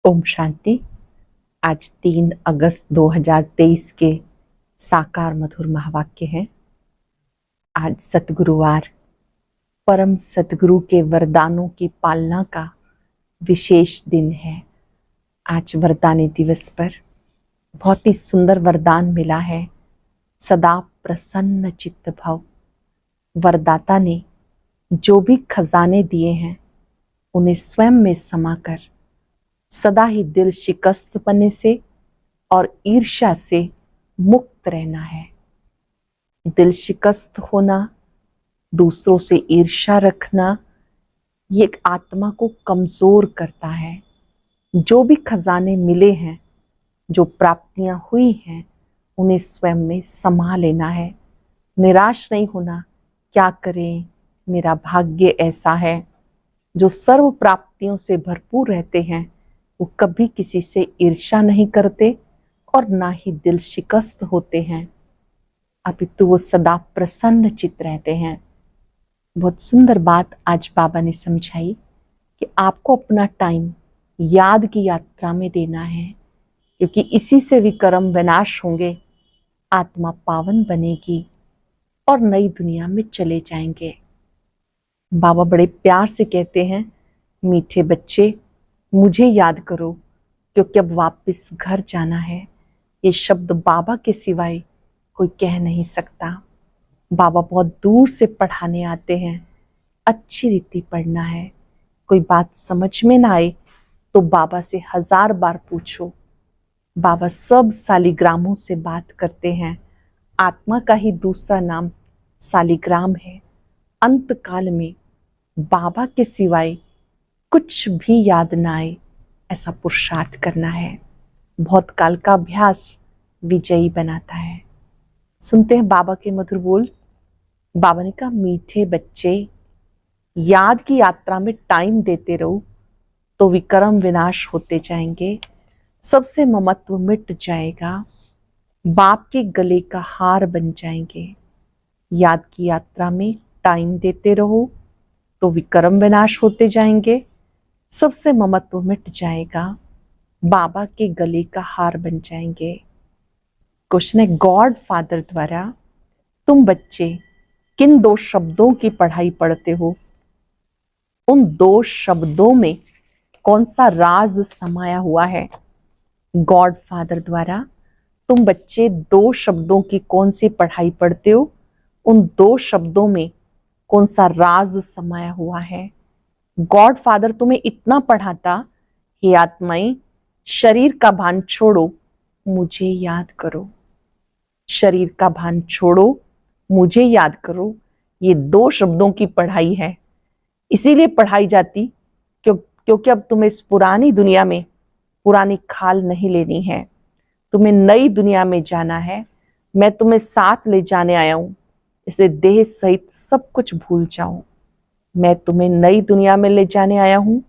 ओम शांति। आज 3 अगस्त 2023 के साकार मधुर महावाक्य हैं। आज सतगुरुवार, परम सतगुरु के वरदानों की पालना का विशेष दिन है। आज वरदानी दिवस पर बहुत ही सुंदर वरदान मिला है। सदा प्रसन्न चित्त भव। वरदाता ने जो भी खजाने दिए हैं उन्हें स्वयं में समाकर सदा ही दिल शिकस्तपने से और ईर्ष्या से मुक्त रहना है। दिल शिकस्त होना, दूसरों से ईर्ष्या रखना, ये एक आत्मा को कमजोर करता है। जो भी खजाने मिले हैं, जो प्राप्तियां हुई हैं, उन्हें स्वयं में समा लेना है। निराश नहीं होना, क्या करें, मेरा भाग्य ऐसा है। जो सर्व प्राप्तियों से भरपूर रहते हैं वो कभी किसी से ईर्ष्या नहीं करते और ना ही दिल शिकस्त होते हैं, अपितु वो सदा प्रसन्न चित्त रहते हैं। बहुत सुंदर बात आज बाबा ने समझाई कि आपको अपना टाइम याद की यात्रा में देना है, क्योंकि इसी से विकर्म विनाश होंगे, आत्मा पावन बनेगी और नई दुनिया में चले जाएंगे। बाबा बड़े प्यार से कहते हैं, मीठे बच्चे मुझे याद करो, क्योंकि अब वापस घर जाना है। ये शब्द बाबा के सिवाय कोई कह नहीं सकता। बाबा बहुत दूर से पढ़ाने आते हैं, अच्छी रीति पढ़ना है। कोई बात समझ में ना आए तो बाबा से 1000 बार पूछो। बाबा सब सालिग्रामों से बात करते हैं। आत्मा का ही दूसरा नाम सालिग्राम है। अंत काल में बाबा के सिवाय कुछ भी याद ना आए, ऐसा पुरुषार्थ करना है। बहुत काल का अभ्यास विजयी बनाता है। सुनते हैं बाबा के मधुर बोल। बाबा ने कहा, मीठे बच्चे याद की यात्रा में टाइम देते रहो तो विकर्म विनाश होते जाएंगे, सबसे ममत्व मिट जाएगा, बाप के गले का हार बन जाएंगे। याद की यात्रा में टाइम देते रहो तो विकर्म विनाश होते जाएंगे, सबसे ममत्व मिट जाएगा, बाबा के गले का हार बन जाएंगे। क्वेश्चन है, गॉड फादर द्वारा तुम बच्चे किन 2 शब्दों की पढ़ाई पढ़ते हो? उन 2 शब्दों में कौन सा राज समाया हुआ है? गॉड फादर द्वारा तुम बच्चे 2 शब्दों की कौन सी पढ़ाई पढ़ते हो? उन 2 शब्दों में कौन सा राज समाया हुआ है? गॉड फादर तुम्हें इतना पढ़ाता, हे आत्माएं, शरीर का भान छोड़ो, मुझे याद करो। शरीर का भान छोड़ो, मुझे याद करो, ये 2 शब्दों की पढ़ाई है। इसीलिए पढ़ाई जाती क्योंकि अब तुम्हें इस पुरानी दुनिया में पुरानी खाल नहीं लेनी है, तुम्हें नई दुनिया में जाना है। मैं तुम्हें साथ ले जाने आया हूं, इसे देह सहित सब कुछ भूल जाओ। मैं तुम्हें नई दुनिया में ले जाने आया हूं,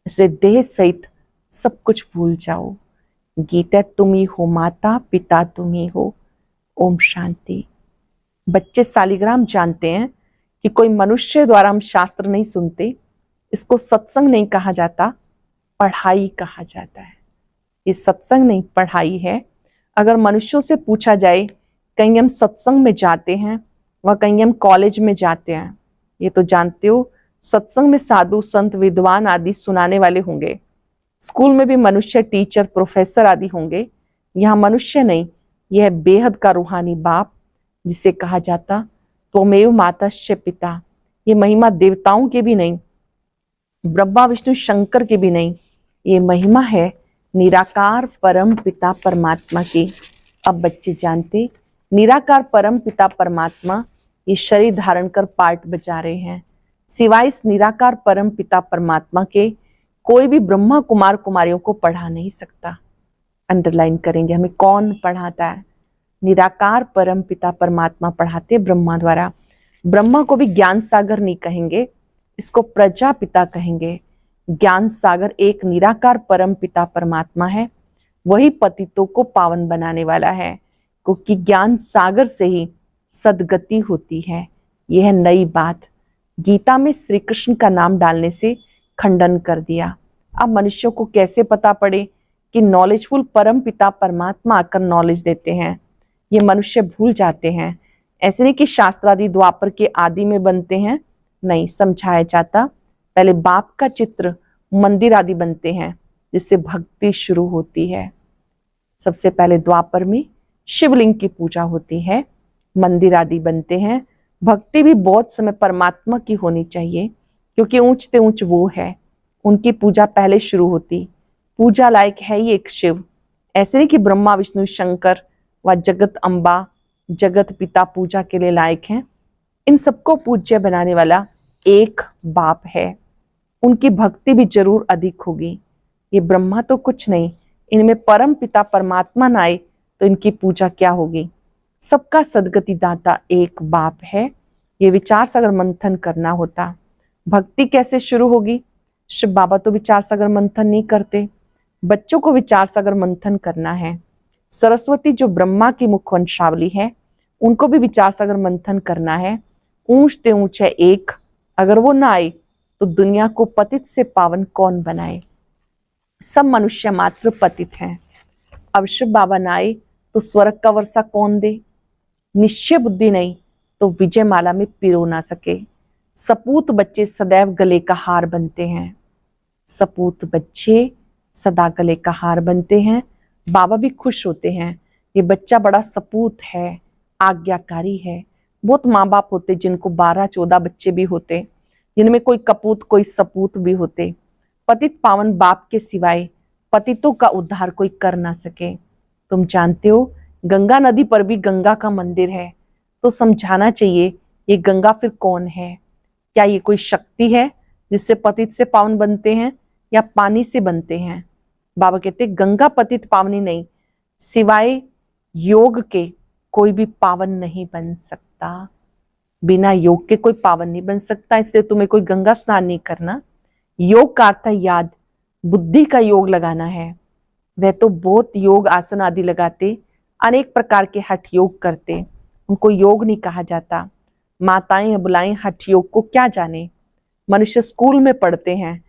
इसे देह सहित सब कुछ भूल जाओ। गीता तुम ही हो, माता पिता तुम ही हो। ओम शांति। बच्चे सालिग्राम जानते हैं कि कोई मनुष्य द्वारा हम शास्त्र नहीं सुनते, इसको सत्संग नहीं कहा जाता, पढ़ाई कहा जाता है। ये सत्संग नहीं, पढ़ाई है। अगर मनुष्यों से पूछा जाए, कहीं हम सत्संग में जाते हैं व कहीं हम कॉलेज में जाते हैं, ये तो जानते हो सत्संग में साधु संत विद्वान आदि सुनाने वाले होंगे, स्कूल में भी मनुष्य टीचर प्रोफेसर आदि होंगे। यहाँ मनुष्य नहीं, यह बेहद का रूहानी बाप जिसे कहा जाता त्वमेव मातश्च पिता। ये महिमा देवताओं के भी नहीं, ब्रह्मा विष्णु शंकर के भी नहीं, ये महिमा है निराकार परम पिता परमात्मा की। अब बच्चे जानते, निराकार परम पिता परमात्मा ये शरीर धारण कर पार्ट बजा रहे हैं। सिवाय इस निराकार परम पिता परमात्मा के कोई भी ब्रह्मा कुमार कुमारियों को पढ़ा नहीं सकता। अंडरलाइन करेंगे, हमें कौन पढ़ाता है? निराकार परम पिता परमात्मा पढ़ाते ब्रह्मा द्वारा। ब्रह्मा को भी ज्ञान सागर नहीं कहेंगे, इसको प्रजापिता कहेंगे। ज्ञान सागर एक निराकार परम पिता परमात्मा है, वही पतितों को पावन बनाने वाला है, क्योंकि ज्ञान सागर से ही सदगति होती है। यह है नई बात। गीता में श्री कृष्ण का नाम डालने से खंडन कर दिया। अब मनुष्यों को कैसे पता पड़े कि नॉलेजफुल परम पिता परमात्मा आकर नॉलेज देते हैं? ये मनुष्य भूल जाते हैं। ऐसे नहीं कि शास्त्रादि द्वापर के आदि में बनते हैं, नहीं समझाया जाता। पहले बाप का चित्र, मंदिर आदि बनते हैं जिससे भक्ति शुरू होती है। सबसे पहले द्वापर में शिवलिंग की पूजा होती है, मंदिर आदि बनते हैं। भक्ति भी बहुत समय परमात्मा की होनी चाहिए, क्योंकि ऊंचते ऊंच वो है, उनकी पूजा पहले शुरू होती। पूजा लायक है ही एक शिव। ऐसे नहीं कि ब्रह्मा विष्णु शंकर व जगत अम्बा जगत पिता पूजा के लिए लायक हैं। इन सबको पूज्य बनाने वाला एक बाप है। उनकी भक्ति भी जरूर अधिक होगी। ये ब्रह्मा तो कुछ नहीं, इनमें परम पिता परमात्मा न आए तो इनकी पूजा क्या होगी? सबका सदगति दाता एक बाप है। ये विचार सागर मंथन करना होता। भक्ति कैसे शुरू होगी? शिव बाबा तो विचार सागर मंथन नहीं करते, बच्चों को विचार सागर मंथन करना है। सरस्वती जो ब्रह्मा की मुख वंशावली है, उनको भी विचार सागर मंथन करना है। ऊंचते ऊंच है एक, अगर वो ना आए तो दुनिया को पतित से पावन कौन बनाए? सब मनुष्य मात्र पतित हैं। अब शिव बाबा ना आए तो स्वर्ग का वर्षा कौन दे? निश्चय बुद्धि नहीं तो विजय माला में पिरो ना सके। सपूत बच्चे सदैव गले का हार बनते हैं। सपूत बच्चे सदा गले का हार बनते हैं। बाबा भी खुश होते हैं, ये बच्चा बड़ा सपूत है, आज्ञाकारी है। बहुत माँ बाप होते जिनको 12-14 बच्चे भी होते, जिनमें कोई कपूत कोई सपूत भी होते। पतित पावन बाप के सिवाय पतितों का उद्धार कोई कर ना सके। तुम जानते हो गंगा नदी पर भी गंगा का मंदिर है, तो समझाना चाहिए ये गंगा फिर कौन है? क्या ये कोई शक्ति है जिससे पतित से पावन बनते हैं, या पानी से बनते हैं? बाबा कहते गंगा पतित पावनी नहीं, सिवाय योग के कोई भी पावन नहीं बन सकता। बिना योग के कोई पावन नहीं बन सकता, इसलिए तुम्हें कोई गंगा स्नान नहीं करना। योग का अर्थ है याद, बुद्धि का योग लगाना है। वह तो बहुत योग आसन आदि लगाते, अनेक प्रकार के हठ योग करते, उनको योग नहीं कहा जाता। माताएं बुलाएं हठ योग को क्या जाने। मनुष्य स्कूल में पढ़ते हैं,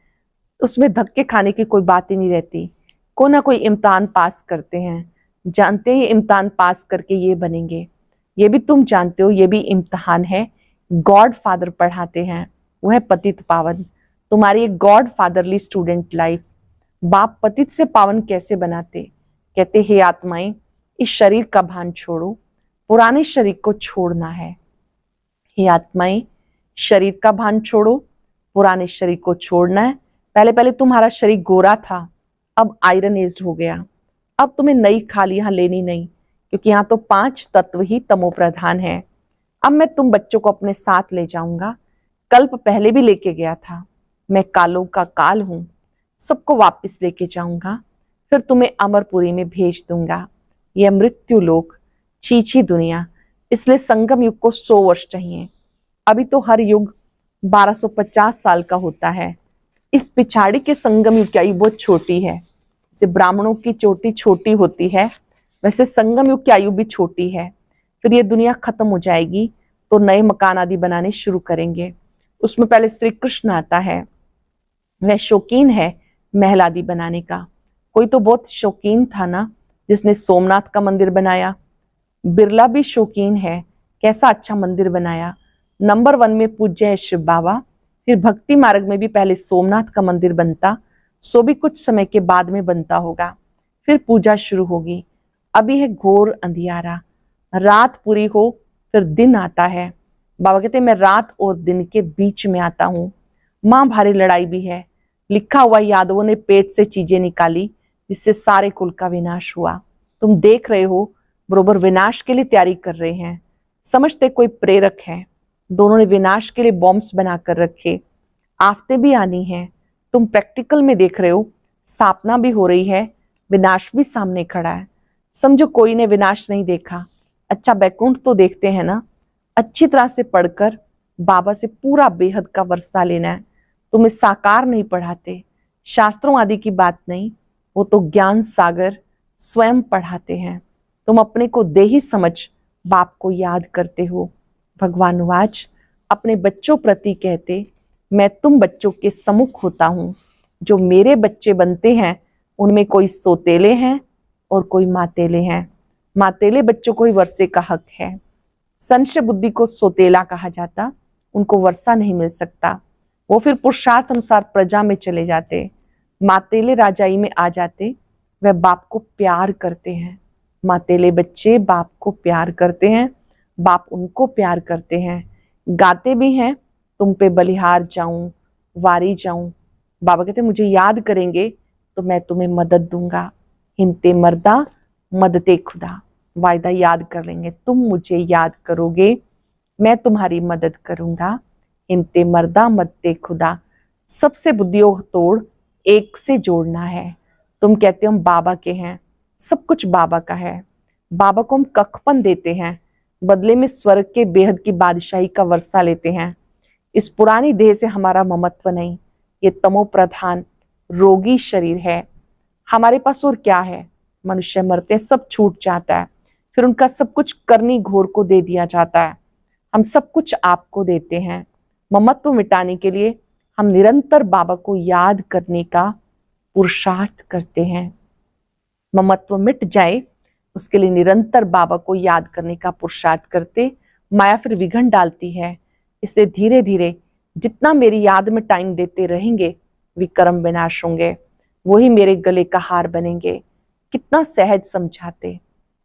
उसमें धक्के खाने की कोई बात ही नहीं रहती। कोई ना कोई इम्तिहान पास करते हैं, जानते हैं इम्तिहान पास करके ये बनेंगे। ये भी तुम जानते हो ये भी इम्तिहान है। गॉड फादर पढ़ाते हैं, वह पतित पावन। तुम्हारी एक गॉड फादरली स्टूडेंट लाइफ। बाप पतित से पावन कैसे बनाते? कहते हे आत्माएं, इस शरीर का भान छोड़ो, पुराने शरीर को छोड़ना है। हे आत्माएं, शरीर का भान छोड़ो, पुराने शरीर को छोड़ना है। पहले पहले तुम्हारा शरीर गोरा था, अब आयरन एज्ड हो गया। अब तुम्हें नई खाल यहाँ लेनी नहीं, क्योंकि यहाँ तो 5 तत्व ही तमो प्रधान है। अब मैं तुम बच्चों को अपने साथ ले जाऊंगा। कल्प पहले भी लेके गया था, मैं कालों का काल हूं, सबको वापस लेके जाऊंगा, फिर तुम्हें अमरपुरी में भेज दूंगा। यह मृत्यु लोक, चीची दुनिया, इसलिए संगम युग को 100 वर्ष चाहिए। अभी तो हर युग 1250 साल का होता है। इस पिछाड़ी के संगम युग की आयु बहुत छोटी है। जैसे ब्राह्मणों की चोटी छोटी होती है, वैसे संगम युग की आयु भी छोटी है। फिर ये दुनिया खत्म हो जाएगी तो नए मकान आदि बनाने शुरू करेंगे। उसमें पहले श्री कृष्ण आता है, वह शौकीन है महल आदि बनाने का। कोई तो बहुत शौकीन था ना, जिसने सोमनाथ का मंदिर बनाया। बिरला भी शौकीन है, कैसा अच्छा मंदिर बनाया। नंबर 1 में पूज्य है शिव बाबा। फिर भक्ति मार्ग में भी पहले सोमनाथ का मंदिर बनता, सो भी कुछ समय के बाद में बनता होगा। फिर पूजा शुरू होगी। अभी है घोर अंधियारा, रात पूरी हो फिर दिन आता है। बाबा कहते मैं रात और दिन के बीच में आता हूँ। मां भारी लड़ाई भी है। लिखा हुआ यादवों ने पेट से चीजें निकाली, जिससे सारे कुल का विनाश हुआ। तुम देख रहे हो बरोबर विनाश के लिए तैयारी कर रहे हैं, समझते कोई प्रेरक है। दोनों ने विनाश के लिए बॉम्ब्स बनाकर रखे। आफतें भी आनी है, तुम प्रैक्टिकल में देख रहे हो। स्थापना भी हो रही है, विनाश भी सामने खड़ा है। समझो कोई ने विनाश नहीं देखा, अच्छा बैकुंठ तो देखते हैं ना। अच्छी तरह से पढ़कर बाबा से पूरा बेहद का वर्षा लेना है। तुम्हें साकार नहीं पढ़ाते, शास्त्रों आदि की बात नहीं, वो तो ज्ञान सागर स्वयं पढ़ाते हैं। तुम अपने को देही समझ बाप को याद करते हो। भगवान वाच अपने बच्चों प्रति कहते मैं तुम बच्चों के सम्मुख होता हूँ, जो मेरे बच्चे बनते हैं उनमें कोई सोतेले हैं और कोई मातेले हैं। मातेले बच्चों को ही वर्षे का हक है। संशय बुद्धि को सोतेला कहा जाता, उनको वर्षा नहीं मिल सकता। वो फिर पुरुषार्थ अनुसार प्रजा में चले जाते, मातेले राजाई में आ जाते। वह बाप को प्यार करते हैं। मातेले बच्चे बाप को प्यार करते हैं, बाप उनको प्यार करते हैं। गाते भी हैं, तुम पे बलिहार जाऊं, वारी जाऊं। बाबा कहते मुझे याद करेंगे तो मैं तुम्हें मदद दूंगा। हिमते मर्दा मदते खुदा। वायदा याद कर लेंगे, तुम मुझे याद करोगे, मैं तुम्हारी मदद करूंगा। हिमते मर्दा मदते खुदा। सबसे बुद्धियों तोड़ एक से जोड़ना है। तुम कहते हो हम बाबा के हैं, सब कुछ बाबा का है। बाबा को हम कखपन देते हैं, बदले में स्वर्ग के बेहद की बादशाही का वर्षा लेते हैं। इस पुरानी देह से हमारा ममत्व नहीं, ये तमो प्रधान रोगी शरीर है। हमारे पास और क्या है? मनुष्य मरते हैं, सब छूट जाता है, फिर उनका सब कुछ करनी घोर को दे दिया जाता है। हम सब कुछ आपको देते हैं। ममत्व मिटाने के लिए हम निरंतर बाबा को याद करने का पुरुषार्थ करते हैं। ममत्व मिट जाए उसके लिए निरंतर बाबा को याद करने का पुरुषार्थ करते। माया फिर विघन डालती है, इसलिए धीरे धीरे जितना मेरी याद में टाइम देते रहेंगे विक्रम विनाश होंगे, वही मेरे गले का हार बनेंगे। कितना सहज समझाते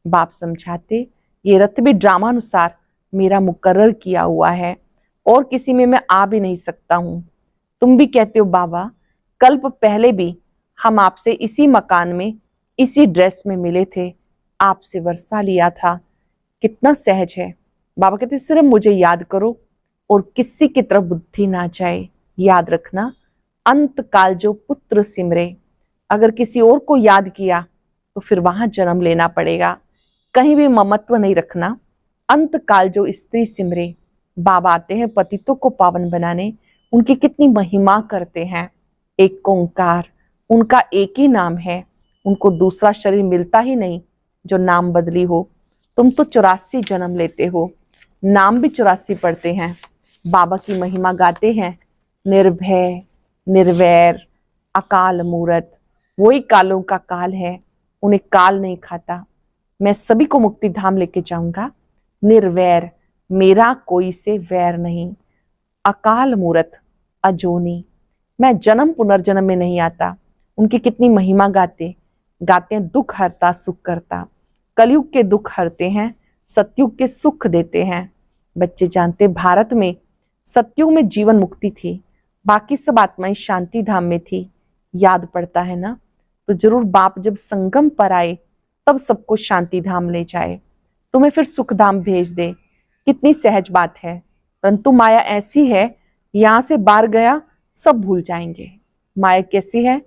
बाप, समझाते ये रथ भी ड्रामानुसार मेरा मुकर्रर किया हुआ है और किसी में मैं आ भी नहीं सकता हूं। तुम भी कहते हो बाबा कल्प पहले भी हम आपसे इसी मकान में इसी ड्रेस में मिले थे, आपसे वर्षा लिया था। कितना सहज है। बाबा कहते सिर्फ मुझे याद करो और किसी की तरफ बुद्धि ना जाए। याद रखना अंत काल जो पुत्र सिमरे, अगर किसी और को याद किया तो फिर वहां जन्म लेना पड़ेगा। कहीं भी ममत्व नहीं रखना। अंत काल जो स्त्री सिमरे, बाबा आते हैं पतितों को पावन बनाने, उनकी कितनी महिमा करते हैं। एक ओंकार, उनका एक ही नाम है, उनको दूसरा शरीर मिलता ही नहीं जो नाम बदली हो। तुम तो 84 जन्म लेते हो, नाम भी 84 पढ़ते हैं। बाबा की महिमा गाते हैं, निर्भय निर्वैर अकाल मूरत। वही कालों का काल है, उन्हें काल नहीं खाता। मैं सभी को मुक्ति धाम लेके जाऊंगा। निर्वैर, मेरा कोई से वैर नहीं। अकाल मूरत, अजोनी, मैं जन्म पुनर्जन्म में नहीं आता। उनकी कितनी महिमा गाते हैं, दुख हरता सुख करता। कलयुग के दुख हरते हैं, सतयुग के सुख देते हैं। बच्चे जानते भारत में सतयुग में जीवन मुक्ति थी, बाकी सब आत्माएं शांति धाम में थी। याद पड़ता है ना? तो जरूर बाप जब संगम पर आए तब सबको शांति धाम ले जाए, तुम्हें फिर सुख धाम भेज दे। कितनी सहज बात है। परंतु माया ऐसी है, यहां से बाहर गया सब भूल जाएंगे। माया कैसी है?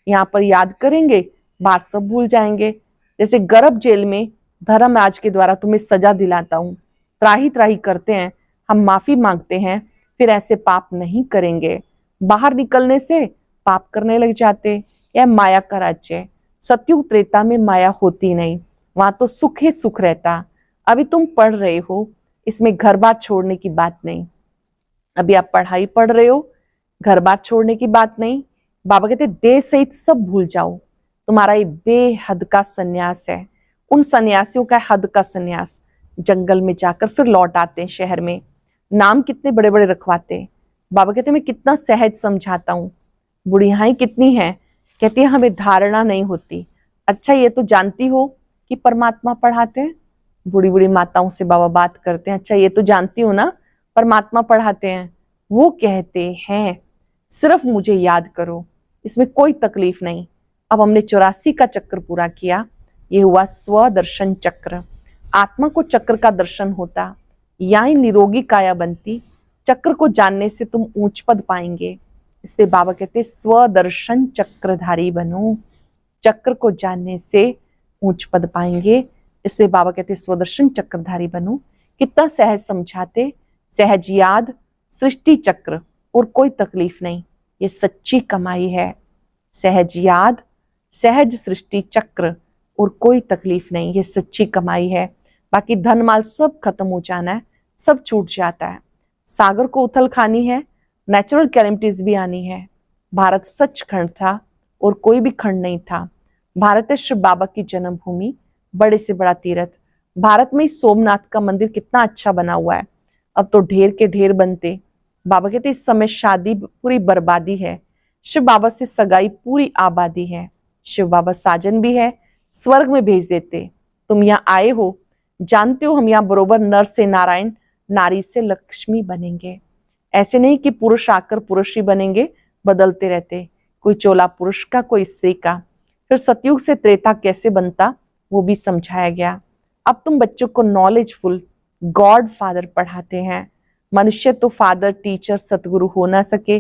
यहाँ पर याद करेंगे, बाहर सब भूल जाएंगे। जैसे गर्भ जेल में धर्मराज के द्वारा तुम्हें सजा दिलाता हूँ, त्राही त्राही करते हैं, हम माफी मांगते हैं, फिर ऐसे पाप नहीं करेंगे। बाहर निकलने से पाप करने लग जाते। यह माया का राज्य है। सतयुग त्रेता में माया होती नहीं, वहां तो सुख ही सुख रहता। अभी तुम पढ़ रहे हो, इसमें घर बार छोड़ने की बात नहीं। अभी आप पढ़ाई पढ़ रहे हो, घर बार छोड़ने की बात नहीं। बाबा कहते देह सहित सब भूल जाओ, तुम्हारा ये बेहद का सन्यास है। उन सन्यासियों का हद का सन्यास, जंगल में जाकर फिर लौट आते हैं शहर में, नाम कितने बड़े बड़े रखवाते हैं। बाबा कहते मैं कितना सहज समझाता हूँ। बुढ़ियाई कितनी है, कहती है हमें धारणा नहीं होती। अच्छा ये तो जानती हो कि परमात्मा पढ़ाते हैं। बूढ़ी बूढ़ी माताओं से बाबा बात करते हैं, अच्छा ये तो जानती हो ना परमात्मा पढ़ाते हैं। वो कहते हैं सिर्फ मुझे याद करो, इसमें कोई तकलीफ नहीं। अब हमने 84 का चक्र पूरा किया, ये हुआ स्वदर्शन चक्र। आत्मा को चक्र का दर्शन होता, यानी निरोगी काया बनती। चक्र को जानने से तुम ऊंच पद पाएंगे। इसलिए बाबा कहते स्वदर्शन चक्रधारी बनो, चक्र को जानने से ऊंच पद पाएंगे। इसलिए बाबा कहते स्वदर्शन चक्रधारी बनो। कितना सहज समझाते, सहज याद, सृष्टि चक्र और कोई तकलीफ नहीं, ये सच्ची कमाई है। सहज याद, सहज सृष्टि चक्र और कोई तकलीफ नहीं, ये सच्ची कमाई है। बाकी धन माल सब खत्म हो जाना है, सब छूट जाता है। सागर को उथल खानी है, नेचुरल कैलेमिटीज भी आनी है, भारत सच खंड था और कोई भी खंड नहीं था। भारत है शिव बाबा की जन्मभूमि, बड़े से बड़ा तीर्थ। भारत में ही सोमनाथ का मंदिर कितना अच्छा बना हुआ है, अब तो ढेर के ढेर बनते। बाबा कहते इस समय शादी पूरी बर्बादी है, शिव बाबा से सगाई पूरी आबादी है। शिव बाबा साजन भी है, स्वर्ग में भेज देते। तुम यहाँ आए हो, जानते हो हम यहाँ बरोबर नर से नारायण, नारी से लक्ष्मी बनेंगे। ऐसे नहीं कि पुरुष आकर पुरुष ही बनेंगे, बदलते रहते, कोई चोला पुरुष का, कोई स्त्री का। फिर सतयुग से त्रेता कैसे बनता वो भी समझाया गया। अब तुम बच्चों को नॉलेजफुल गॉड फादर पढ़ाते हैं। मनुष्य तो फादर टीचर सतगुरु हो ना सके,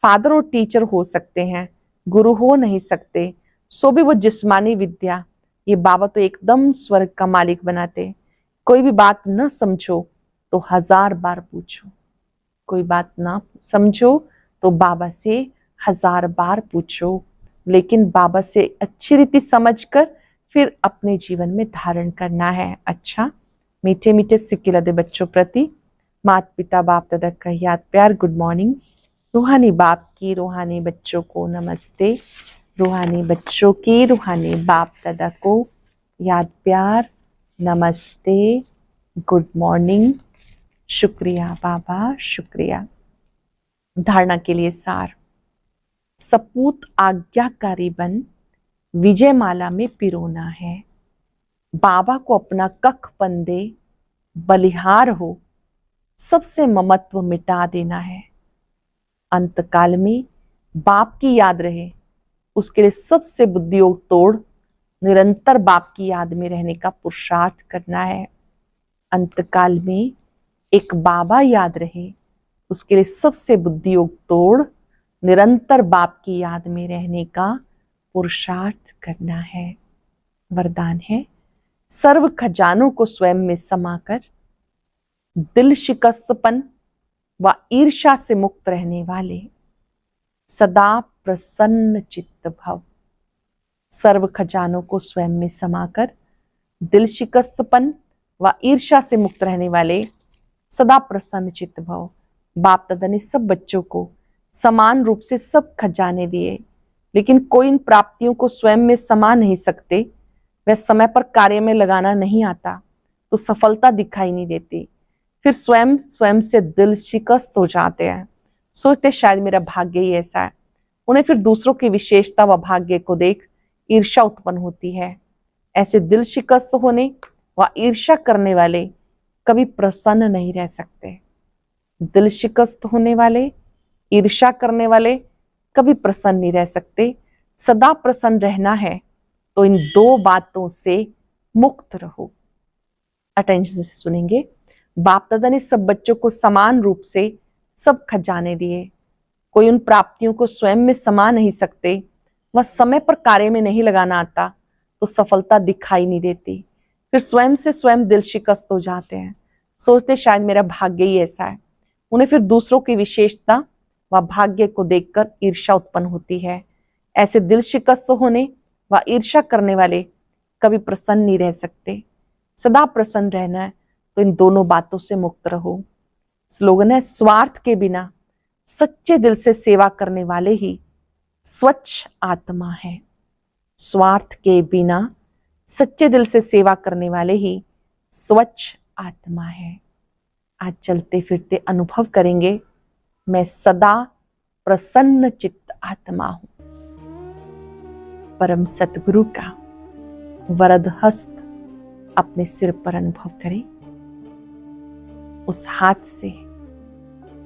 फादर और टीचर हो सकते हैं, गुरु हो नहीं सकते, सो भी वो जिस्मानी विद्या। ये बाबा तो एकदम स्वर्ग का मालिक बनाते। कोई भी बात न समझो तो 1000 बार पूछो, कोई बात ना समझो तो बाबा से 1000 बार पूछो, लेकिन बाबा से अच्छी रीति समझकर फिर अपने जीवन में धारण करना है। अच्छा, मीठे मीठे सिक्के लदे बच्चों प्रति माता पिता बाप दादा का याद प्यार गुड मॉर्निंग। रूहानी बाप की रूहानी बच्चों को नमस्ते। रूहानी बच्चों की रूहानी बाप दादा को याद प्यार नमस्ते, गुड मॉर्निंग, शुक्रिया बाबा, शुक्रिया। धारणा के लिए सार। सपूत आज्ञाकारी बन विजय माला में पिरोना है। बाबा को अपना कख पंदे बलिहार हो, सबसे ममत्व मिटा देना है। अंतकाल में बाप की याद रहे, उसके लिए सबसे बुद्धियोग तोड़ निरंतर बाप की याद में रहने का पुरुषार्थ करना है। अंतकाल में एक बाबा याद रहे, उसके लिए सबसे बुद्धियोग तोड़ निरंतर बाप की याद में रहने का पुरुषार्थ करना है। वरदान है, सर्व खजानों को स्वयं में समाकर दिल शिकस्तपन व ईर्ष्या से मुक्त रहने वाले सदा प्रसन्न चित्त भव। सर्व खजानों को स्वयं में समाकर दिल शिकस्तपन व ईर्ष्या से मुक्त रहने वाले सदा प्रसन्न चित्त भव। बाप दादा ने सब बच्चों को समान रूप से सब खजाने दिए, लेकिन कोई इन प्राप्तियों को स्वयं में समा नहीं सकते। वह समय पर कार्य में लगाना नहीं आता तो सफलता दिखाई नहीं देती, फिर स्वयं स्वयं से दिल शिकस्त हो जाते हैं। सोचते शायद मेरा भाग्य ही ऐसा है। उन्हें फिर दूसरों की विशेषता व भाग्य को देख ईर्ष्या उत्पन्न होती है। ऐसे दिल शिकस्त होने व ईर्ष्या करने वाले कभी प्रसन्न नहीं रह सकते। दिल शिकस्त होने वाले, ईर्ष्या करने वाले कभी प्रसन्न नहीं रह सकते। सदा प्रसन्न रहना है तो इन दो बातों से मुक्त रहो। अटेंशन से सुनेंगे। बाप दादा ने सब बच्चों को समान रूप से सब खजाने दिए। कोई उन प्राप्तियों को स्वयं में समा नहीं सकते, वह समय पर कार्य में नहीं लगाना आता तो सफलता दिखाई नहीं देती, फिर स्वयं से स्वयं दिल शिकस्त हो जाते हैं। सोचते शायद मेरा भाग्य ही ऐसा है। उन्हें फिर दूसरों की विशेषता व भाग्य को देखकर ईर्ष्या उत्पन्न होती है। ऐसे दिल शिकस्त होने व ईर्ष्या करने वाले कभी प्रसन्न नहीं रह सकते। सदा प्रसन्न रहना है तो इन दोनों बातों से मुक्त रहो। स्लोगन है, स्वार्थ के बिना सच्चे दिल से सेवा करने वाले ही स्वच्छ आत्मा है। स्वार्थ के बिना सच्चे दिल से सेवा करने वाले ही स्वच्छ आत्मा है। आज चलते फिरते अनुभव करेंगे, मैं सदा प्रसन्न चित्त आत्मा हूं। परम सतगुरु का वरद हस्त अपने सिर पर अनुभव करें। उस हाथ से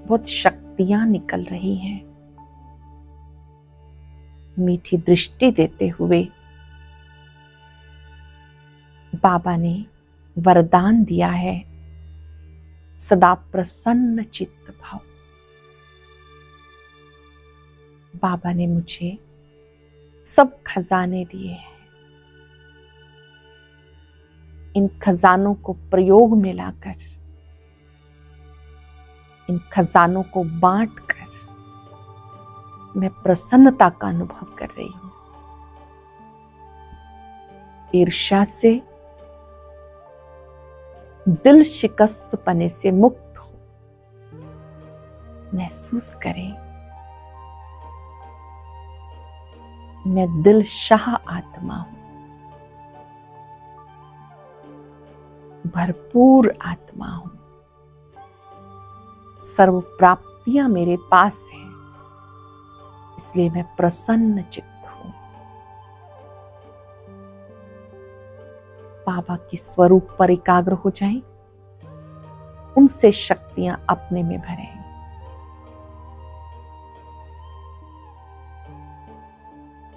बहुत शक्तियां निकल रही हैं। मीठी दृष्टि देते हुए बाबा ने वरदान दिया है, सदा प्रसन्न चित्त भाव। बाबा ने मुझे सब खजाने दिए हैं। इन खजानों को प्रयोग में लाकर, इन खजानों को बांटकर मैं प्रसन्नता का अनुभव कर रही हूं। ईर्ष्या से, दिल शिकस्त पने से मुक्त हो। महसूस करें मैं दिलशाह आत्मा हूं, भरपूर आत्मा हूं। सर्व प्राप्तियां मेरे पास हैं, इसलिए मैं प्रसन्न चित्त हूं। बाबा के स्वरूप पर एकाग्र हो जाएं, उनसे शक्तियां अपने में भरें।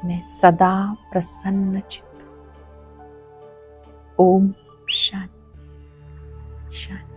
मैं सदा प्रसन्न चित्त हूं। ओम शांति शांति।